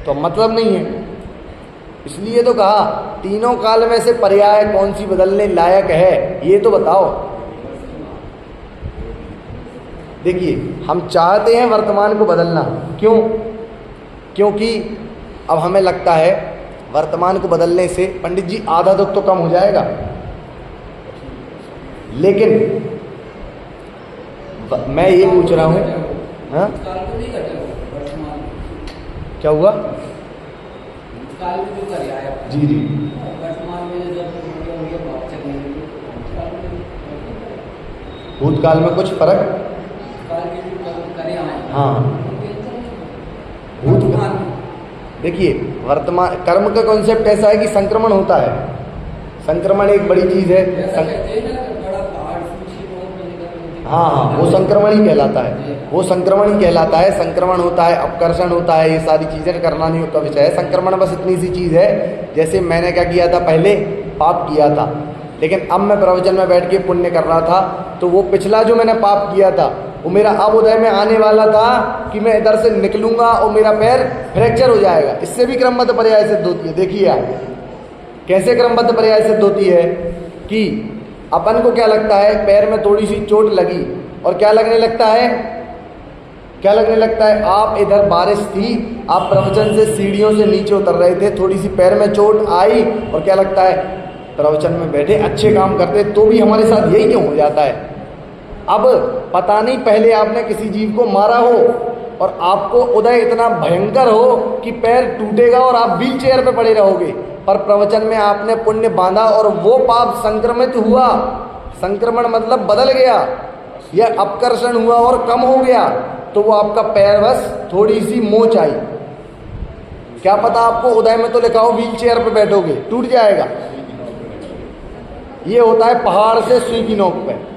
S1: तो मतलब नहीं है। इसलिए तो कहा तीनों काल में से पर्याय कौन सी बदलने लायक है, ये तो बताओ। देखिए, हम चाहते हैं वर्तमान को बदलना, क्यों? क्योंकि अब हमें लगता है वर्तमान को बदलने से पंडित जी आधा दुख तो कम हो जाएगा। लेकिन मैं ये पूछ रहा हूँ, हाँ क्या हुआ? जी जी, भूतकाल में कुछ फर्क, हाँ भूतकाल, देखिए वर्तमान कर्म का कॉन्सेप्ट ऐसा है कि संक्रमण होता है। संक्रमण एक बड़ी चीज है। हाँ, वो संक्रमण ही कहलाता है, वो संक्रमण ही कहलाता है। संक्रमण होता है, अपकर्षण होता है, ये सारी चीजें करना नहीं होता विषय है। संक्रमण बस इतनी सी चीज है, जैसे मैंने क्या किया था, पहले पाप किया था, लेकिन अब मैं प्रवचन में बैठ के पुण्य कर रहा था, तो वो पिछला जो मैंने पाप किया था वो मेरा अब उदय में आने वाला था कि मैं इधर से निकलूंगा और मेरा पैर फ्रैक्चर हो जाएगा। इससे भी क्रमबद्ध पर्याय सिद्ध होती है। देखिए आप कैसे क्रमबद्ध पर्याय सिद्ध होती है कि अपन को क्या लगता है, पैर में थोड़ी सी चोट लगी, और क्या लगने लगता है, क्या लगने लगता है, आप इधर बारिश थी, आप प्रवचन से सीढ़ियों से नीचे उतर रहे थे, थोड़ी सी पैर में चोट आई, और क्या लगता है, प्रवचन में बैठे अच्छे काम करते, तो भी हमारे साथ यही क्यों हो जाता है? अब पता नहीं पहले आपने किसी जीव को मारा हो और आपको उदय इतना भयंकर हो कि पैर टूटेगा और आप व्हील चेयर पे पड़े रहोगे, पर प्रवचन में आपने पुण्य बांधा और वो पाप संक्रमित हुआ। संक्रमण मतलब बदल गया, या अपकर्षण हुआ और कम हो गया, तो वो आपका पैर बस थोड़ी सी मोच आई। क्या पता आपको उदय में तो लिखा हो व्हील चेयर पे बैठोगे, टूट जाएगा। ये होता है पहाड़ से सुई की नोक पे।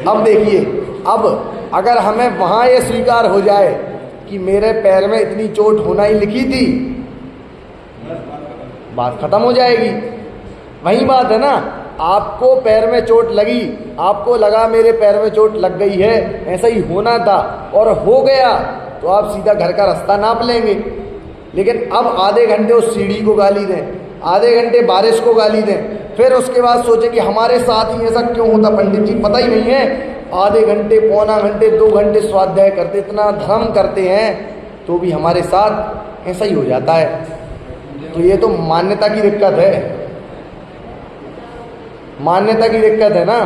S1: अब देखिए, अब अगर हमें वहां ये स्वीकार हो जाए कि मेरे पैर में इतनी चोट होना ही लिखी थी, बात खत्म हो जाएगी। वही बात है ना, आपको पैर में चोट लगी, आपको लगा मेरे पैर में चोट लग गई है, ऐसा ही होना था और हो गया, तो आप सीधा घर का रास्ता नाप लेंगे। लेकिन अब आधे घंटे उस सीढ़ी को गाली दें, आधे घंटे बारिश को गाली दें, फिर उसके बाद सोचे कि हमारे साथ ही ऐसा क्यों होता पंडित जी, पता ही नहीं है। आधे घंटे, पौना घंटे, 2 घंटे स्वाध्याय करते, इतना धर्म करते हैं, तो भी हमारे साथ ऐसा ही हो जाता है। तो ये तो मान्यता की दिक्कत है, मान्यता की दिक्कत है ना।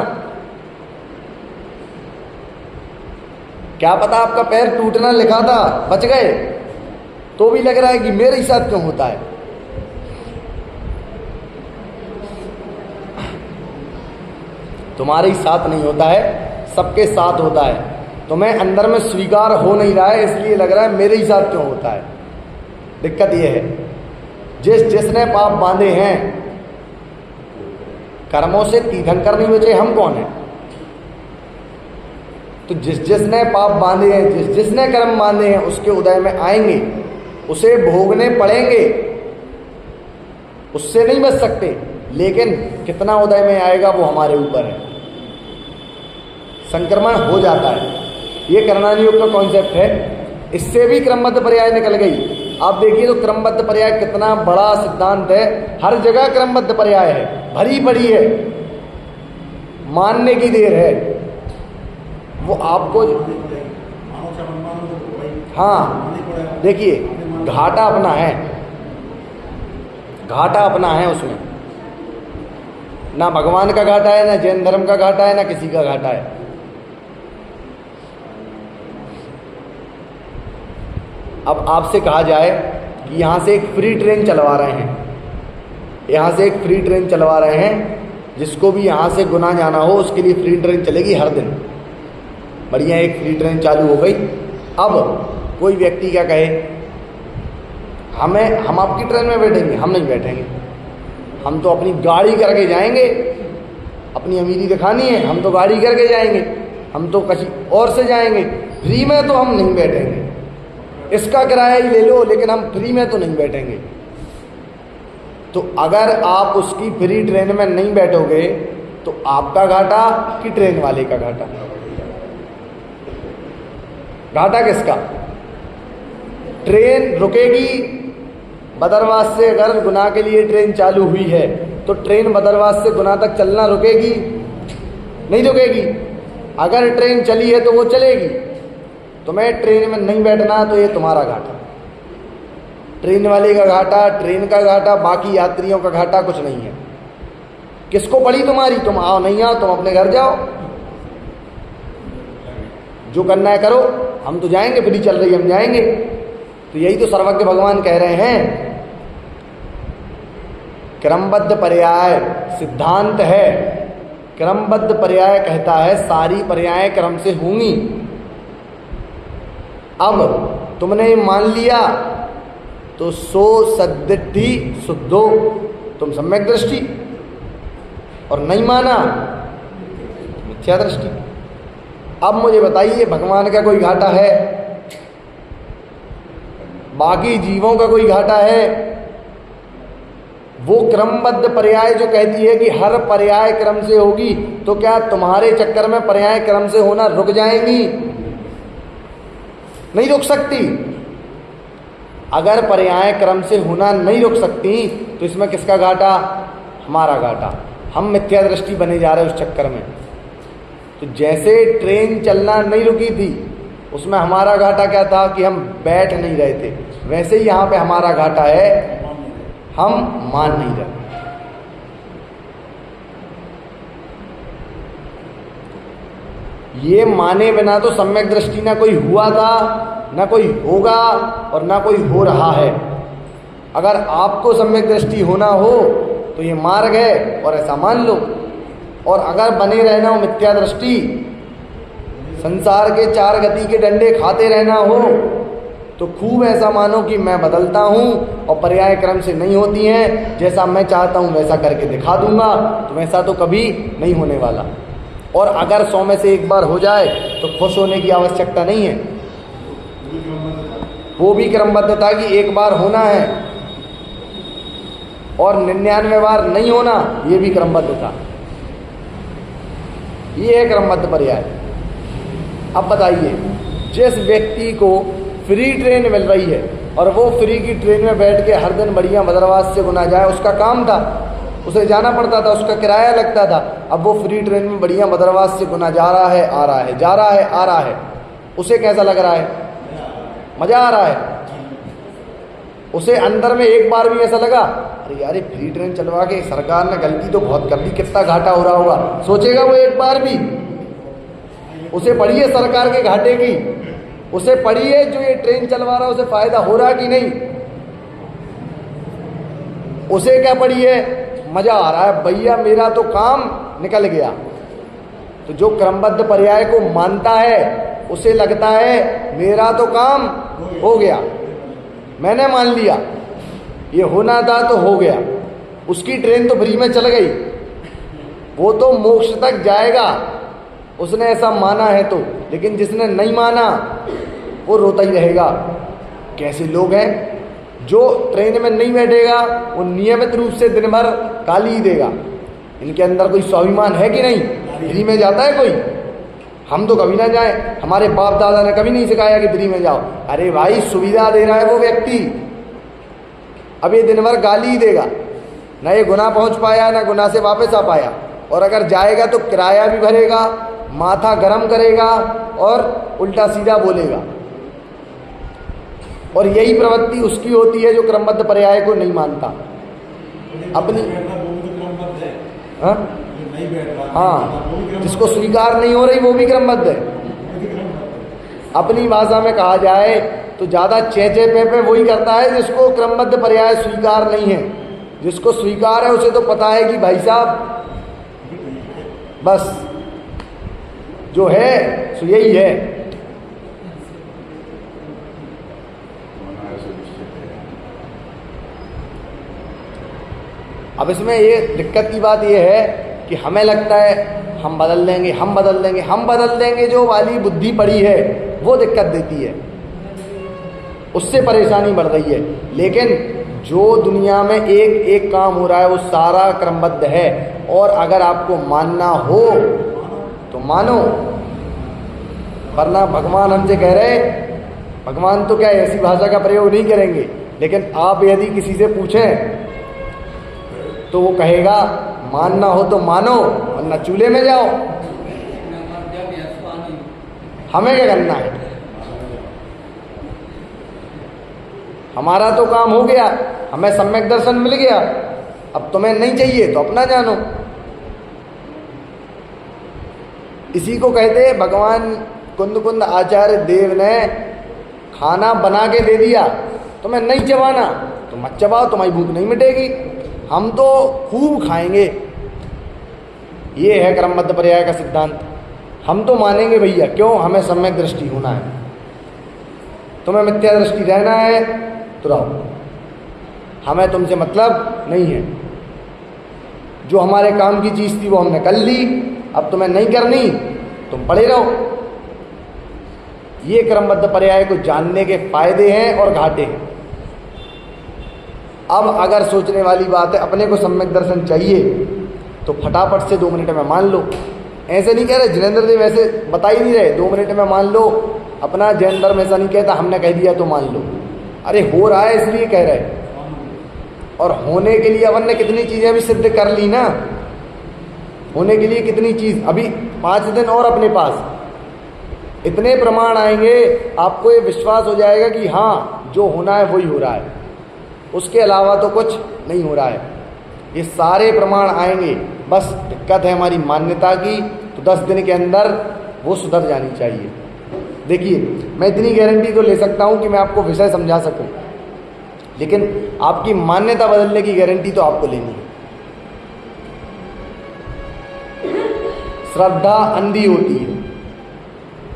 S1: क्या पता आपका पैर टूटना लिखा था, बच गए, तो भी लग रहा है कि मेरे ही साथ क्यों होता है। तुम्हारे ही साथ नहीं होता है, सबके साथ होता है। तुम्हें अंदर में स्वीकार हो नहीं रहा है, इसलिए लग रहा है मेरे ही साथ क्यों होता है। दिक्कत यह है, जिसने पाप बांधे हैं, कर्मों से तीर्थंकर नहीं बचे, हम कौन है? तो जिसने पाप बांधे हैं, जिसने कर्म बांधे हैं, उसके उदय में आएंगे, उसे भोगने पड़ेंगे, उससे नहीं बच सकते। लेकिन कितना उदय में आएगा वो हमारे ऊपर है। संक्रमण हो जाता है, ये करणानि योग का कॉन्सेप्ट है। इससे भी क्रमबद्ध पर्याय निकल गई। आप देखिए तो क्रमबद्ध पर्याय कितना बड़ा सिद्धांत है, हर जगह क्रमबद्ध पर्याय है, भरी पड़ी है, मानने की देर है। वो आपको
S2: मानो चाहे मनमानो तो भाई
S1: हाँ
S2: मानना ही पड़ेगा।
S1: देखिए घाटा अपना है, घाटा अपना है, उसमें ना भगवान का घाटा है, ना जैन धर्म का घाटा है, ना किसी का घाटा है। अब आपसे कहा जाए कि यहाँ से एक फ्री ट्रेन चलवा रहे हैं, यहाँ से एक फ्री ट्रेन चलवा रहे हैं, जिसको भी यहाँ से गुना जाना हो उसके लिए फ्री ट्रेन चलेगी हर दिन। बढ़िया, एक फ्री ट्रेन चालू हो गई। अब कोई व्यक्ति क्या कहे, हम आपकी ट्रेन में बैठेंगे, हम नहीं बैठेंगे, हम तो अपनी गाड़ी करके जाएंगे, अपनी अमीरी दिखानी है, हम तो गाड़ी करके जाएंगे, हम तो किसी और से जाएंगे, फ्री में तो हम नहीं बैठेंगे, इसका किराया ही ले लो लेकिन हम फ्री में तो नहीं बैठेंगे। तो अगर आप उसकी फ्री ट्रेन में नहीं बैठोगे तो आपका घाटा कि ट्रेन वाले का घाटा? घाटा किसका? ट्रेन रुकेगी बदरवास से, अगर गुना के लिए ट्रेन चालू हुई है तो ट्रेन बदरवास से गुना तक चलना रुकेगी? नहीं रुकेगी। अगर ट्रेन चली है तो वो चलेगी। तुम्हें ट्रेन में नहीं बैठना तो ये तुम्हारा घाटा, ट्रेन वाले का घाटा, ट्रेन का घाटा, बाकी यात्रियों का घाटा कुछ नहीं है। किसको पड़ी तुम्हारी? तुम आओ नहीं आओ, तुम अपने घर जाओ, जो करना है करो, हम तो जाएंगे, फ्री चल रही हम जाएंगे। तो यही तो सर्वज्ञ भगवान कह रहे हैं, क्रमबद्ध पर्याय सिद्धांत है। क्रमबद्ध पर्याय कहता है सारी पर्याय क्रम से होंगी। अब तुमने मान लिया तो सो सद्दृष्टि शुद्धो, तुम सम्यक दृष्टि, और नहीं माना मिथ्या दृष्टि। अब मुझे बताइए, भगवान का कोई घाटा है? बाकी जीवों का कोई घाटा है? वो क्रमबद्ध पर्याय जो कहती है कि हर पर्याय क्रम से होगी, तो क्या तुम्हारे चक्कर में पर्याय क्रम से होना रुक जाएंगी? नहीं रुक सकती। अगर पर्याय क्रम से होना नहीं रुक सकती तो इसमें किसका घाटा? हमारा घाटा। हम मिथ्या दृष्टि बने जा रहे हैं उस चक्कर में। तो जैसे ट्रेन चलना नहीं रुकी थी, उसमें हमारा घाटा क्या था कि हम बैठ नहीं रहे थे, वैसे ही यहाँ पे हमारा घाटा है, हम मान नहीं रहे। ये माने बिना तो सम्यक दृष्टि ना कोई हुआ था, ना कोई होगा, और ना कोई हो रहा है। अगर आपको सम्यक दृष्टि होना हो तो ये मार्ग है और ऐसा मान लो, और अगर बने रहना हो मिथ्या दृष्टि, संसार के चार गति के डंडे खाते रहना हो, तो खूब ऐसा मानो कि मैं बदलता हूँ और पर्याय क्रम से नहीं होती हैं, जैसा मैं चाहता हूँ वैसा करके दिखा दूंगा। तो वैसा तो कभी नहीं होने वाला। और अगर 100 में से एक बार हो जाए तो खुश होने की आवश्यकता नहीं है। वो भी क्रमबद्धता की एक बार होना है, और 99 बार नहीं होना, ये भी क्रमबद्धता। ये है क्रमबद्ध पर्याय। अब बताइए, जिस व्यक्ति को फ्री ट्रेन मिल रही है और वो फ्री की ट्रेन में बैठ के हर दिन बढ़िया बदरवास से गुना जाए, उसका काम था, उसे जाना पड़ता था, उसका किराया लगता था। अब वो फ्री ट्रेन में बढ़िया बदरवास से गुना जा रहा है, आ रहा है, जा रहा है, आ रहा है, उसे कैसा लग रहा है? मजा आ रहा है। उसे अंदर में एक बार भी ऐसा लगा, अरे यार फ्री ट्रेन चलवा के सरकार ने गलती तो बहुत कर दी, कितना घाटा हो रहा होगा? सोचेगा वो एक बार भी? उसे पड़ी है सरकार के घाटे की, उसे पड़ी है जो ये ट्रेन चलवा रहा है उसे फायदा हो रहा कि नहीं? उसे क्या पड़ी है? मजा आ रहा है, भैया मेरा तो काम निकल गया। तो जो क्रमबद्ध पर्याय को मानता है उसे लगता है मेरा तो काम हो गया, मैंने मान लिया, ये होना था तो हो गया, उसकी ट्रेन तो फ्री में चल गई, वो तो मोक्ष तक जाएगा, उसने ऐसा माना है तो। लेकिन जिसने नहीं माना वो रोता ही रहेगा। कैसे लोग हैं? जो ट्रेन में नहीं बैठेगा वो नियमित रूप से दिन भर गाली ही देगा, इनके अंदर कोई स्वाभिमान है कि नहीं? फ्री में जाता है कोई? हम तो कभी ना जाए, हमारे बाप दादा ने कभी नहीं सिखाया कि फ्री में जाओ। अरे भाई, सुविधा दे रहा है वो व्यक्ति, अब ये दिन भर गाली ही देगा, ना ये गुनाह पहुंच पाया ना गुनाह से वापस आ पाया, और अगर जाएगा तो किराया भी भरेगा, माथा गरम करेगा और उल्टा सीधा बोलेगा। और यही प्रवृत्ति उसकी होती है जो क्रमबद्ध पर्याय को नहीं मानता अपनी। हाँ हाँ, जिसको स्वीकार नहीं हो रही वो भी क्रमबद्ध है। अपनी भाषा में कहा जाए तो ज़्यादा चेचे पे वही करता है जिसको क्रमबद्ध पर्याय स्वीकार नहीं है। जिसको स्वीकार है उसे तो पता है कि भाई साहब बस जो है सो यही है। अब इसमें ये दिक्कत की बात ये है कि हमें लगता है हम बदल देंगे, हम बदल देंगे, हम बदल देंगे, जो वाली बुद्धि पड़ी है वो दिक्कत देती है, उससे परेशानी बढ़ रही है। लेकिन जो दुनिया में एक एक काम हो रहा है वो सारा क्रमबद्ध है, और अगर आपको मानना हो तो मानो, वरना भगवान हमसे कह रहे, भगवान तो क्या ऐसी भाषा का प्रयोग नहीं करेंगे, लेकिन आप यदि किसी से पूछें तो वो कहेगा मानना हो तो मानो वरना चूल्हे में जाओ। हमें क्या करना है? हमारा तो काम हो गया, हमें सम्यक दर्शन मिल गया, अब तुम्हें नहीं चाहिए तो अपना जानो। इसी को कहते हैं भगवान कुंद आचार्य देव ने खाना बना के दे दिया, तुम्हें नहीं चबाना तो मत चबाओ, तुम्हारी भूख नहीं मिटेगी, हम तो खूब खाएंगे। ये है क्रमबद्ध पर्याय का सिद्धांत। हम तो मानेंगे भैया, क्यों? हमें सम्यक दृष्टि होना है। तुम्हें मिथ्या दृष्टि रहना है तो रहो, हमें तुमसे मतलब नहीं है। जो हमारे काम की चीज़ थी वो हमने कर ली, अब तुम्हें नहीं करनी, तुम पड़े रहो। ये क्रमबद्ध पर्याय को जानने के फायदे हैं और घाटे हैं। अब अगर सोचने वाली बात है अपने को सम्यक दर्शन चाहिए तो फटाफट से 2 मिनट में मान लो। ऐसे नहीं कह रहे, जिनेंद्र देव ऐसे बता ही नहीं रहे 2 मिनट में मान लो, अपना जैन धर्म ऐसा नहीं कहता हमने कह दिया तो मान लो। अरे हो रहा है इसलिए कह रहे, और होने के लिए अपन ने कितनी चीज़ें भी सिद्ध कर ली ना, होने के लिए कितनी चीज़, अभी 5 दिन और अपने पास इतने प्रमाण आएंगे, आपको ये विश्वास हो जाएगा कि हाँ जो होना है वही हो रहा है, उसके अलावा तो कुछ नहीं हो रहा है। ये सारे प्रमाण आएंगे, बस दिक्कत है हमारी मान्यता की, तो 10 दिन के अंदर वो सुधर जानी चाहिए। देखिए, मैं इतनी गारंटी तो ले सकता हूँ कि मैं आपको विषय समझा सकूँ, लेकिन आपकी मान्यता बदलने की गारंटी तो आपको लेनी है। श्रद्धा अंधी होती है,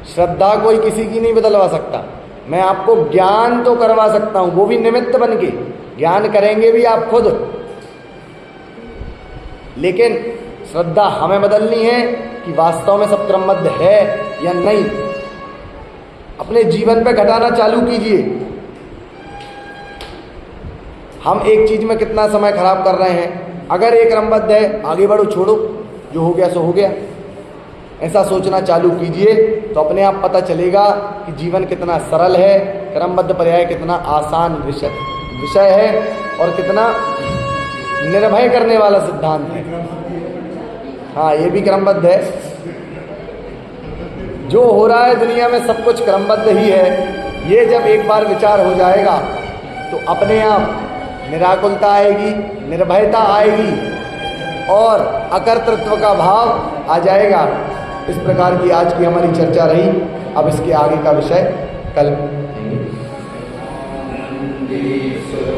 S1: श्रद्धा कोई किसी की नहीं बदलवा सकता। मैं आपको ज्ञान तो करवा सकता हूँ, वो भी निमित्त बन के, ज्ञान करेंगे भी आप खुद, लेकिन श्रद्धा हमें बदलनी है कि वास्तव में सब क्रमबद्ध है या नहीं। अपने जीवन पे घटाना चालू कीजिए। हम एक चीज में कितना समय खराब कर रहे हैं, अगर एक क्रमबद्ध है आगे बढ़ो, छोड़ो, जो हो गया सो हो गया, ऐसा सोचना चालू कीजिए तो अपने आप पता चलेगा कि जीवन कितना सरल है, क्रमबद्ध पर्याय कितना आसान विषय है और कितना निर्भय करने वाला सिद्धांत है। हाँ, ये भी क्रमबद्ध है। जो हो रहा है दुनिया में सब कुछ क्रमबद्ध ही है। ये जब एक बार विचार हो जाएगा तो अपने आप निराकुलता आएगी, निर्भयता आएगी और अकर्तृत्व का भाव आ जाएगा। इस प्रकार की आज की हमारी चर्चा रही। अब इसके आगे का विषय कल